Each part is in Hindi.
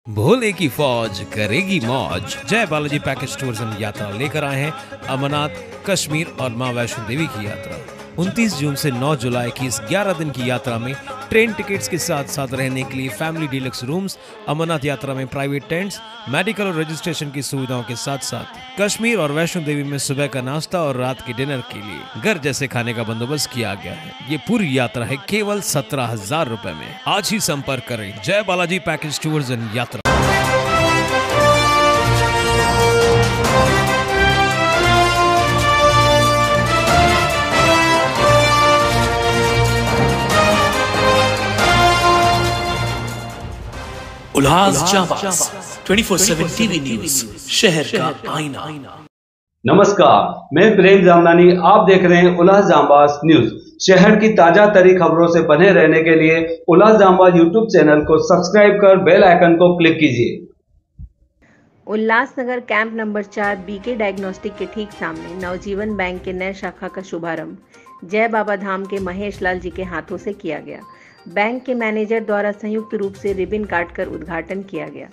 भोले की फौज करेगी मौज। जय बालाजी पैकेज टूर्स एंड यात्रा लेकर आए हैं अमरनाथ, कश्मीर और मां वैष्णो देवी की यात्रा। 29 जून से 9 जुलाई की इस 11 दिन की यात्रा में ट्रेन टिकट्स के साथ साथ रहने के लिए फैमिली डीलक्स रूम्स, अमरनाथ यात्रा में प्राइवेट टेंट्स, मेडिकल और रजिस्ट्रेशन की सुविधाओं के साथ साथ कश्मीर और वैष्णो देवी में सुबह का नाश्ता और रात के डिनर के लिए घर जैसे खाने का बंदोबस्त किया गया है। ये पूरी यात्रा है केवल 17,000 रुपए में। आज ही संपर्क करें जय बालाजी पैकेज टूर्स एंड यात्रा। उल्लास जाबाज 24/7 टीवी न्यूज, शहर का आईना। नमस्कार, मैं प्रेम जामनानी। आप देख रहे हैं उल्लास जाबाज न्यूज। शहर की ताजा तरीन खबरों से बने रहने के लिए उल्लास जाबाज यूट्यूब चैनल को सब्सक्राइब कर बेल आइकन को क्लिक कीजिए। Ulhasnagar camp number 4 BK diagnostic के ठीक सामने नवजीवन बैंक के नए शाखा का शुभारंभ जय बाबा धाम के महेश लाल जी के हाथों से किया गया। बैंक के मैनेजर द्वारा संयुक्त रूप से रिबन काटकर उद्घाटन किया गया।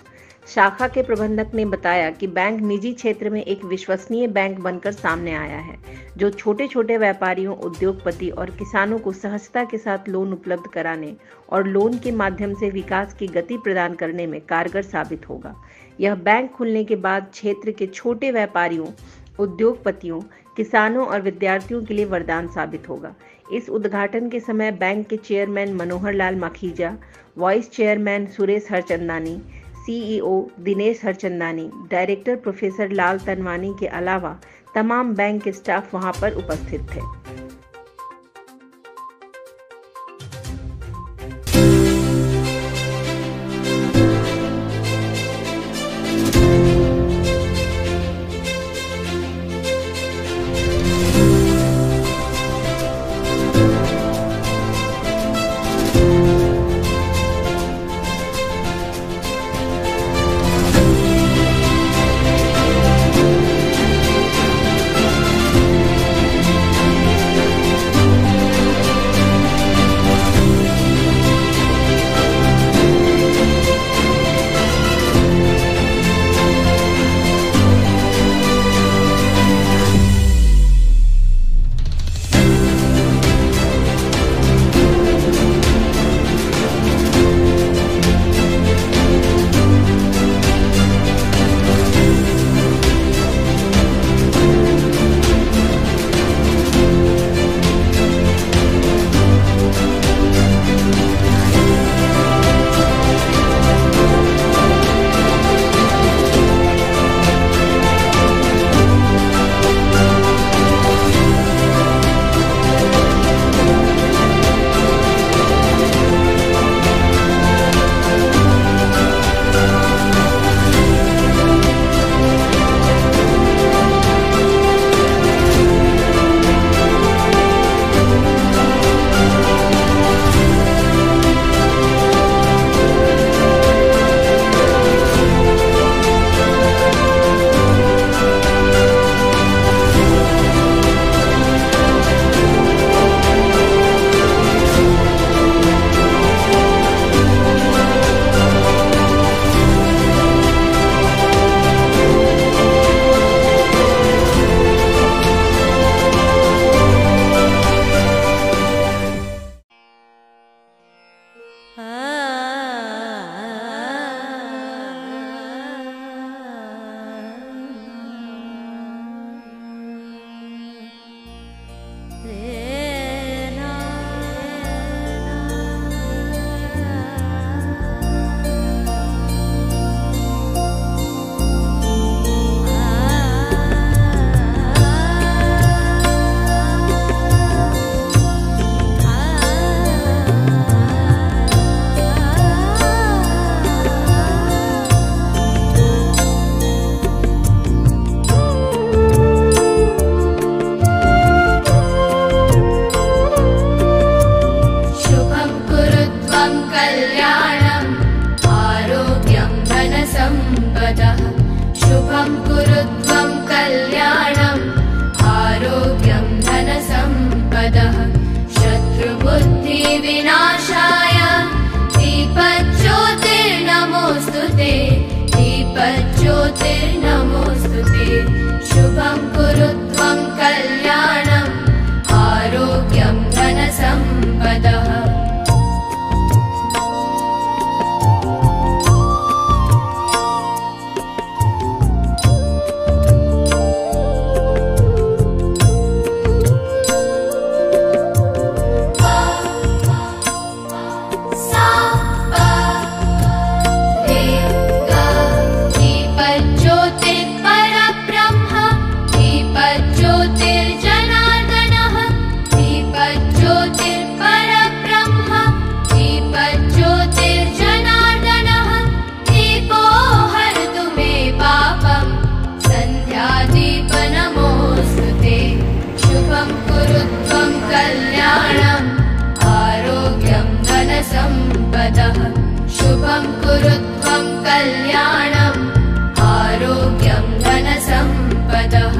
शाखा के प्रबंधक ने बताया कि बैंक निजी क्षेत्र में एक विश्वसनीय बैंक बनकर सामने आया है, जो छोटे छोटे व्यापारियों, उद्योगपति और किसानों को सहजता के साथ लोन उपलब्ध कराने और लोन के माध्यम से विकास की गति प्रदान करने में कारगर साबित होगा। यह बैंक खुलने के बाद क्षेत्र के छोटे व्यापारियों, उद्योगपतियों, किसानों और विद्यार्थियों के लिए वरदान साबित होगा। इस उद्घाटन के समय बैंक के chairman Manohar Lal Makhija, vice chairman Suresh Harchandani, CEO Dinesh Harchandani, director professor Lal Tanwani के अलावा तमाम बैंक के स्टाफ वहां पर उपस्थित थे। दीपज्योतिर्नमोऽस्तुते शुभं कुरु त्वं कल्याणम् आरोग्यं धनसम्पदः शुभं कुरु त्वं कल्याणम् आरोग्यं धनसम्पदः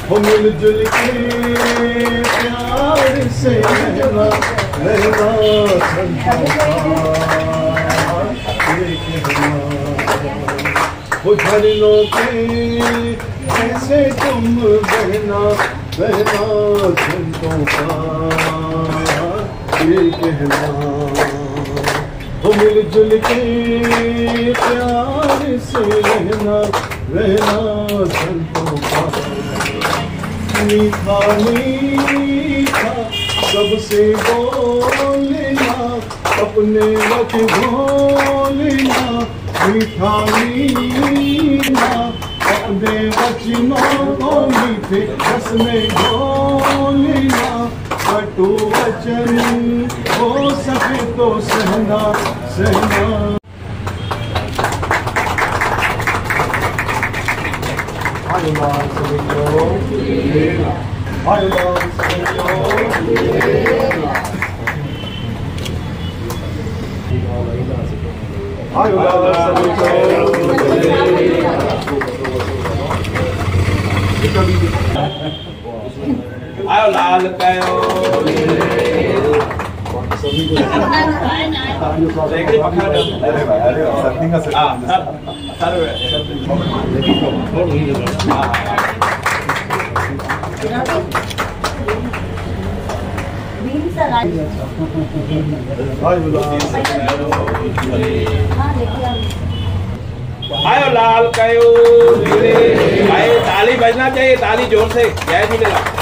हो मिलजुल के प्यार से रहना रहना हो झरनों के ऐसे तुम बहना बहना संतों का ये कहना हो मिलजुल के प्यार से रहना रहना संतों का मीठा मीठा सबसे बोलना अपने वच बोलना मीठा मीठा अपने वचनों को मीठे रस में बोलना कटु वचन हो सके तो सहना सहना आयो लाल कयो आयो लाल कयो भाई ताली बजना चाहिए ताली जोर से जय झूलेलाल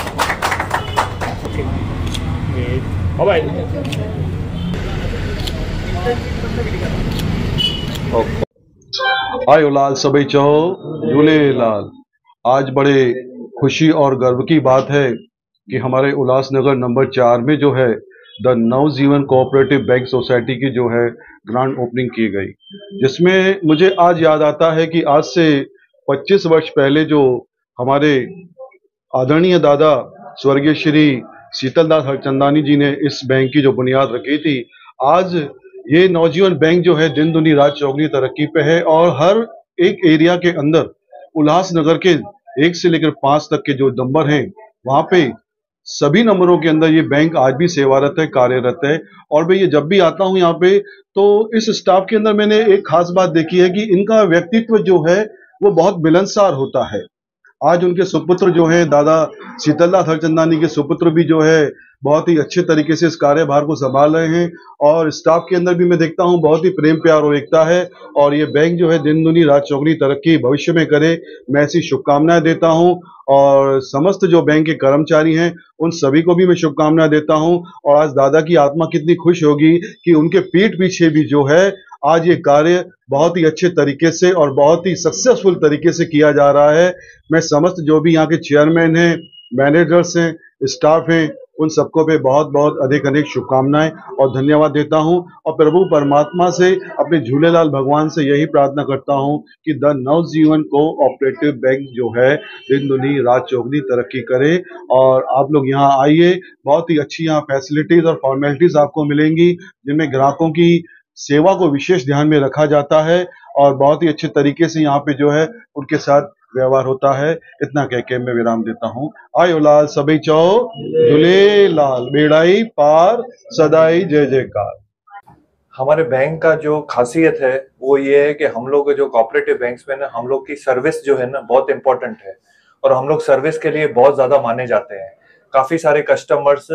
आयो लाल सभी चहो झूलेलाल। आज बड़े खुशी और गर्व की बात है कि हमारे उल्लासनगर नंबर 4 में जो है the Navjeevan cooperative bank society की जो है ग्रांड ओपनिंग की गई, जिसमें मुझे आज याद आता है कि आज से 25 वर्ष पहले जो हमारे आदरणीय दादा स्वर्गीय श्री शीतलदास हरचंदानी जी ने इस बैंक की जो बुनियाद रखी थी, आज ये नवजीवन बैंक जो है दिन दुनी रात चौगुनी तरक्की पे है और हर एक एरिया के अंदर उल्लासनगर के 1 से लेकर 5 तक के जो नंबर हैं वहां पे सभी नंबरों के अंदर ये बैंक आज भी सेवारत है, कार्यरत है। और मैं ये जब भी आता हूँ यहाँ पे तो इस स्टाफ के अंदर मैंने एक खास बात देखी है कि इनका व्यक्तित्व जो है वो बहुत मिलनसार होता है। आज उनके सुपुत्र जो है दादा शीतलदास हरचंदानी के सुपुत्र भी जो है बहुत ही अच्छे तरीके से इस कार्यभार को संभाल रहे हैं और स्टाफ के अंदर भी मैं देखता हूं बहुत ही प्रेम प्यार और एकता है और ये बैंक जो है दिन दुनी रात चौगुनी तरक्की भविष्य में करे, मैं ऐसी शुभकामनाएं देता हूं। और समस्त जो बैंक के कर्मचारी हैं उन सभी को भी मैं शुभकामनाएं देता हूं। और आज दादा की आत्मा कितनी खुश होगी कि उनके पीठ पीछे भी जो है आज ये कार्य बहुत ही अच्छे तरीके से और बहुत ही सक्सेसफुल तरीके से किया जा रहा है। मैं समस्त जो भी यहाँ के चेयरमैन हैं, मैनेजर्स हैं, स्टाफ हैं, उन सबको पे बहुत बहुत अधिक अधिक शुभकामनाएं और धन्यवाद देता हूं और प्रभु परमात्मा से, अपने झूलेलाल भगवान से यही प्रार्थना करता हूं कि द नवजीवन कोऑपरेटिव बैंक जो है दिन दुनी रात चौगुनी तरक्की करे। और आप लोग यहाँ आइए, बहुत ही अच्छी यहाँ फैसिलिटीज और फॉर्मेलिटीज आपको मिलेंगी जिनमें ग्राहकों की सेवा को विशेष ध्यान में रखा जाता है और बहुत ही अच्छे तरीके से यहाँ पे जो है उनके साथ व्यवहार होता है। इतना कह के मैं विराम देता हूँ। आयो लाल सभी चौ झूलेलाल, बेड़ाई पार सदाई जय जयकार। हमारे बैंक का जो खासियत है वो ये है कि हम लोग जो कोऑपरेटिव बैंक्स में ना, हम लोग की सर्विस जो है ना बहुत इंपॉर्टेंट है और हम लोग सर्विस के लिए बहुत ज्यादा माने जाते हैं। काफी सारे कस्टमर्स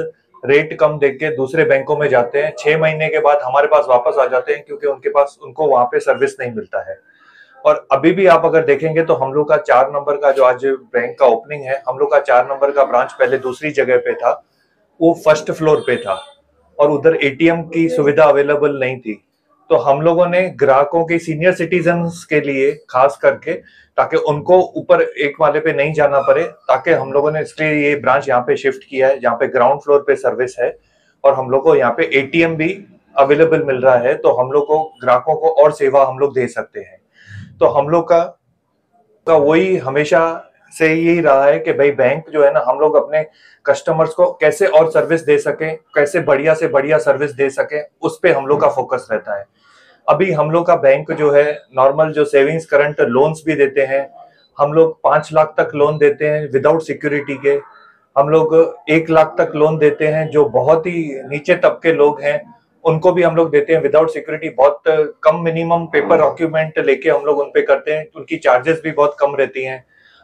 रेट कम देख के दूसरे बैंकों में जाते हैं, 6 महीने के बाद हमारे पास वापस आ जाते हैं क्योंकि उनको वहां पे सर्विस नहीं मिलता है। और अभी भी आप अगर देखेंगे तो हम लोग का 4 नंबर का जो आज बैंक का ओपनिंग है, हम लोग का 4 नंबर का ब्रांच पहले दूसरी जगह पे था, वो फर्स्ट फ्लोर पे था और उधर एटीएम की सुविधा अवेलेबल नहीं थी। तो हम लोगों ने ग्राहकों के सीनियर सिटीजन्स के लिए खास करके, ताकि उनको ऊपर एक वाले पे नहीं जाना पड़े, ताकि हम लोगों ने इसलिए ये ब्रांच यहाँ पे शिफ्ट किया है जहाँ पे ग्राउंड फ्लोर पे सर्विस है और हम लोग को यहाँ पे एटीएम भी अवेलेबल मिल रहा है। तो हम लोग को ग्राहकों को और सेवा हम लोग दे सकते हैं। तो हम लोग का वही हमेशा से यही रहा है कि भाई बैंक जो है ना, हम लोग अपने कस्टमर्स को कैसे और सर्विस दे सकें, कैसे बढ़िया से बढ़िया सर्विस दे सकें, उस पे हम लोग का फोकस रहता है। अभी हम लोग का बैंक जो है नॉर्मल जो सेविंग्स करंट लोन्स भी देते हैं। हम लोग 5 लाख तक लोन देते हैं विदाउट सिक्योरिटी के। हम लोग 1 लाख तक लोन देते हैं, जो बहुत ही नीचे तबके लोग हैं उनको भी हम लोग देते हैं विदाउट सिक्योरिटी। बहुत कम मिनिमम पेपर डॉक्यूमेंट लेके हम लोग उनपे करते हैं, उनकी चार्जेस भी बहुत कम रहती हैं।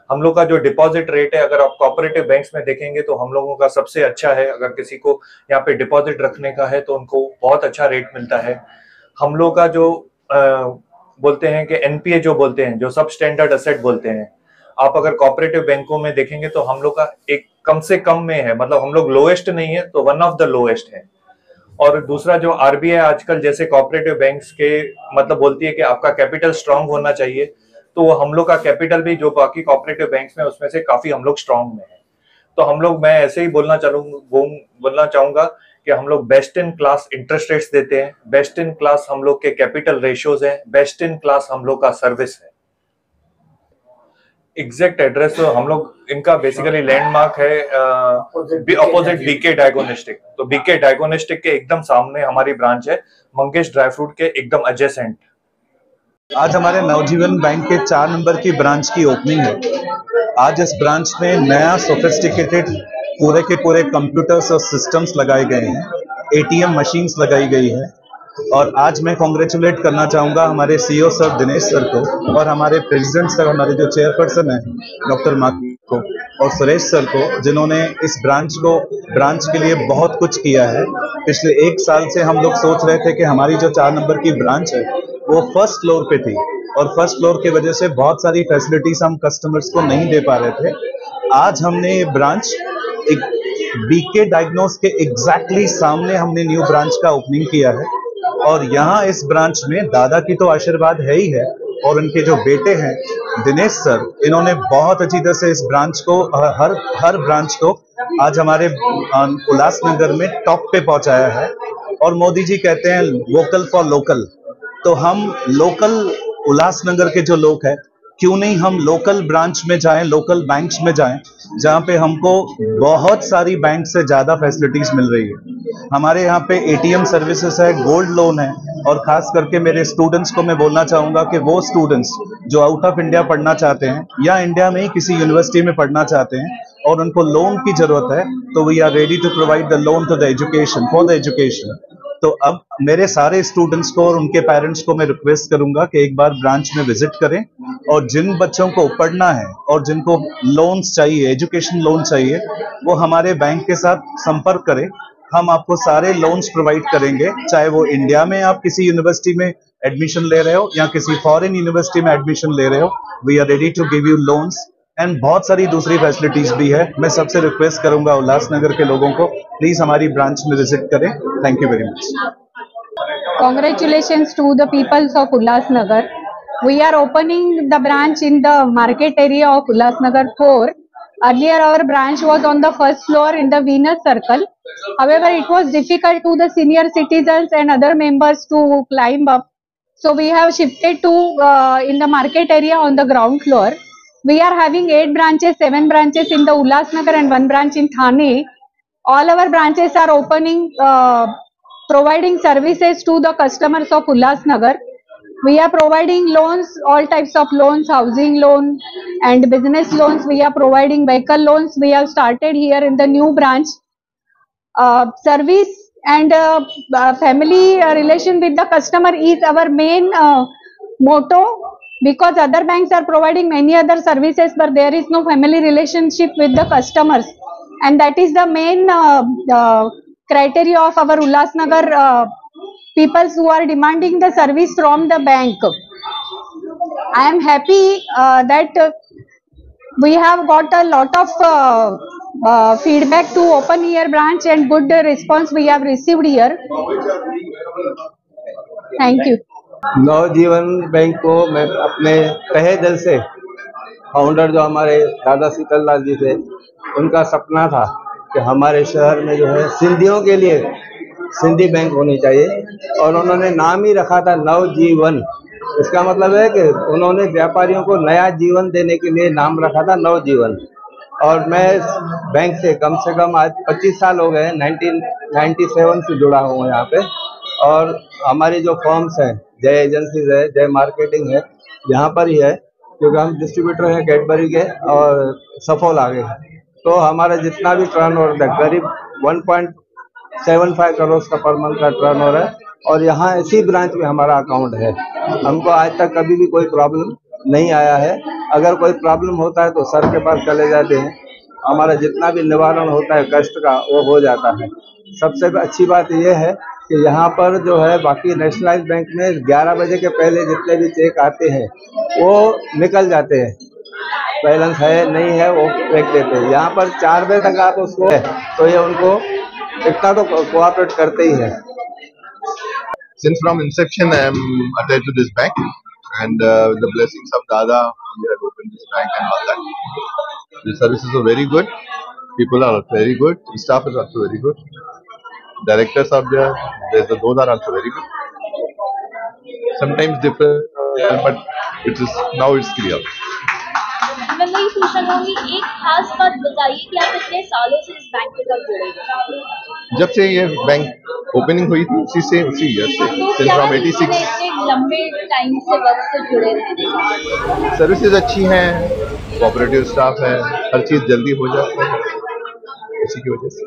हम लोग का जो डिपॉजिट रेट है, अगर आप कोऑपरेटिव बैंक्स में देखेंगे तो हम लोगों का सबसे अच्छा है। अगर किसी को यहाँ पे डिपॉजिट रखने का है तो उनको बहुत अच्छा रेट मिलता है। हम लोग का जो बोलते हैं कि एनपीए जो बोलते हैं, जो सब स्टैंडर्ड एसेट बोलते हैं, आप अगर कोऑपरेटिव बैंकों में देखेंगे तो हम लोग का एक कम से कम में है, मतलब हम लोग लोएस्ट नहीं है तो वन ऑफ द लोएस्ट है। और दूसरा जो आरबीआई आजकल जैसे कोऑपरेटिव बैंक्स के मतलब बोलती है कि आपका कैपिटल स्ट्रांग होना चाहिए, तो हम लोग का कैपिटल भी जो बाकी कोऑपरेटिव बैंक्स में उसमें से काफी हम लोग स्ट्रांग में है। तो हम लोग, मैं ऐसे ही बोलना चाहूंगा कि हम लोग best in class interest rates देते हैं, बेस्ट इन क्लास हम लोग के कैपिटल रेशियोज हैं, बेस्ट इन क्लास हम लोग का सर्विस है। एग्जैक्ट एड्रेस तो हम लोग इनका बेसिकली लैंडमार्क है अपोजिट बीके डायग्नोस्टिक। तो बीके डायग्नोस्टिक के एकदम सामने हमारी ब्रांच है, मंगेश ड्राई फ्रूट के एकदम एडजेसेंट। आज हमारे नवजीवन बैंक के 4 नंबर की ब्रांच की ओपनिंग है। आज इस ब्रांच में नया सोफिस्टिकेटेड पूरे के पूरे कंप्यूटर्स और सिस्टम्स लगाए गए हैं, एटीएम मशीन्स लगाई गई है। और आज मैं कॉन्ग्रेचुलेट करना चाहूँगा हमारे सीईओ सर दिनेश सर को और हमारे प्रेसिडेंट सर, हमारे जो चेयरपर्सन है डॉक्टर माकी को और सुरेश सर को, जिन्होंने इस ब्रांच के लिए बहुत कुछ किया है। पिछले 1 साल से हम लोग सोच रहे थे कि हमारी जो 4 नंबर की ब्रांच है वो फर्स्ट फ्लोर पे थी और फर्स्ट फ्लोर की वजह से बहुत सारी फैसिलिटीज हम कस्टमर्स को नहीं दे पा रहे थे। आज हमने ये ब्रांच एक बीके डायग्नोस के एग्जैक्टली सामने हमने न्यू ब्रांच का ओपनिंग किया है। और यहाँ इस ब्रांच में दादा की तो आशीर्वाद है ही है और उनके जो बेटे हैं दिनेश सर, इन्होंने बहुत अच्छी तरह से इस ब्रांच को हर ब्रांच को आज हमारे उल्लासनगर में टॉप पे पहुंचाया है। और मोदी जी कहते हैं वोकल फॉर लोकल, तो हम लोकल उल्लासनगर के जो लोग हैं, क्यों नहीं हम लोकल ब्रांच में जाएं, लोकल बैंक्स में जाएं, जहां पे हमको बहुत सारी बैंक से ज्यादा फैसिलिटीज मिल रही है। हमारे यहाँ पे एटीएम सर्विसेज है, गोल्ड लोन है। और खास करके मेरे स्टूडेंट्स को मैं बोलना चाहूंगा कि वो स्टूडेंट्स जो आउट ऑफ इंडिया पढ़ना चाहते हैं या इंडिया में ही किसी यूनिवर्सिटी में पढ़ना चाहते हैं और उनको लोन की जरूरत है, तो we are ready to provide the loan to the education, for the education. तो अब मेरे सारे स्टूडेंट्स को और उनके पेरेंट्स को मैं रिक्वेस्ट करूंगा कि एक बार ब्रांच में विजिट करें और जिन बच्चों को पढ़ना है और जिनको लोन्स चाहिए, एजुकेशन लोन चाहिए, वो हमारे बैंक के साथ संपर्क करें। हम आपको सारे लोन्स प्रोवाइड करेंगे, चाहे वो इंडिया में आप किसी यूनिवर्सिटी में एडमिशन ले रहे हो या किसी फॉरेन यूनिवर्सिटी में एडमिशन ले रहे हो, we are ready to give you loans and बहुत सारी दूसरी फैसिलिटीज भी है। मैं सबसे रिक्वेस्ट करूंगा उल्लासनगर के लोगों को, प्लीज हमारी ब्रांच में विजिट करें। Thank you very much. Congratulations to the peoples of Ulhasnagar. We are opening the branch in the market area of Ulhasnagar 4 Earlier, our branch was on the first floor in the Venus Circle. However, it was difficult to the senior citizens and other members to climb up. So we have shifted to in the market area on the ground floor. We are having 8 branches, 7 branches in the Ulhasnagar and 1 branch in Thane. All our branches are opening, providing services to the customers of Ulhasnagar. We are providing loans, all types of loans, housing loan and business loans. We are providing vehicle loans. We have started here in the new branch. Service and family relation with the customer is our main motto, because other banks are providing many other services, but there is no family relationship with the customers, and that is the main criteria of our Ulhasnagar people who are demanding the service from the bank. I am happy that we have got a lot of feedback to open here branch and good response we have received here. Thank you. Navjeevan bank को मैं अपने तहे दिल से, फाउंडर जो हमारे दादा शीतल लाल जी थे, उनका सपना था कि हमारे शहर में जो है सिंधियों के लिए सिंधी बैंक होनी चाहिए, और उन्होंने नाम ही रखा था नवजीवन। इसका मतलब है कि उन्होंने व्यापारियों को नया जीवन देने के लिए नाम रखा था नवजीवन। और मैं इस बैंक से कम आज 25 साल हो गए, 1997 से जुड़ा हूँ यहाँ पे। और हमारी जो फर्म्स हैं, जय एजेंसीज है, जय मार्केटिंग है, यहाँ पर ही है, क्योंकि हम डिस्ट्रीब्यूटर हैं कैडबरी के और सफोल आगे हैं। तो हमारा जितना भी टर्नओवर है करीब 1.75 करोड़ का पर मंथ का टर्नओवर है, और यहाँ इसी ब्रांच में हमारा अकाउंट है। हमको आज तक कभी भी कोई प्रॉब्लम नहीं आया है। अगर कोई प्रॉब्लम होता है तो सर के पास चले जाते हैं, हमारा जितना भी निवारण होता है कष्ट का वो हो जाता है। सबसे अच्छी बात यह है कि यहाँ पर जो है बाकी नेशनलाइज बैंक में 11 बजे के पहले जितने भी चेक आते हैं वो निकल जाते हैं, बैलेंस है नहीं है वो फेंक देते हैं। यहाँ पर 4 बजे तक आप उसको है तो ये उनको इतना तो कोऑपरेट करते ही है। Since from inception I am attached to this bank, and with the blessings of Dada we have opened this bank and all that. The services are very good, people are very good, staff is also very good, directors are there, those are also very good. Sometimes different, but now it's clear. मैं वही पूछना चाहूँगी, एक खास बात बताइए कि आप इतने सालों से इस बैंक के साथ जुड़े हैं। जब से ये बैंक ओपनिंग हुई थी उसी ईयर से, फ्रॉम 86 इतने लंबे टाइम से वक्त से जुड़े रहने। सर्विसेज अच्छी हैं, कोऑपरेटिव स्टाफ है, हर चीज जल्दी हो जाती है, इसी की वजह से।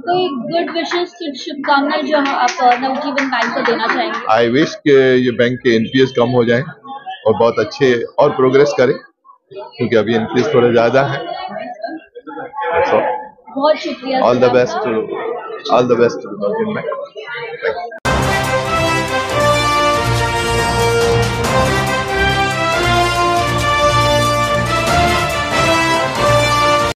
तो गुड विशेस, कुछ शुभकामनाएं जो आप नवजीवन बैंक को देना चाहेंगे? आई विश कि ये बैंक के एनपीएस कम हो जाएं और बहुत अच्छे और प्रोग्रेस करें, क्योंकि अभी एनपीएस थोड़ा ज्यादा है। बहुत शुक्रिया। All the best to Navjeevan bank.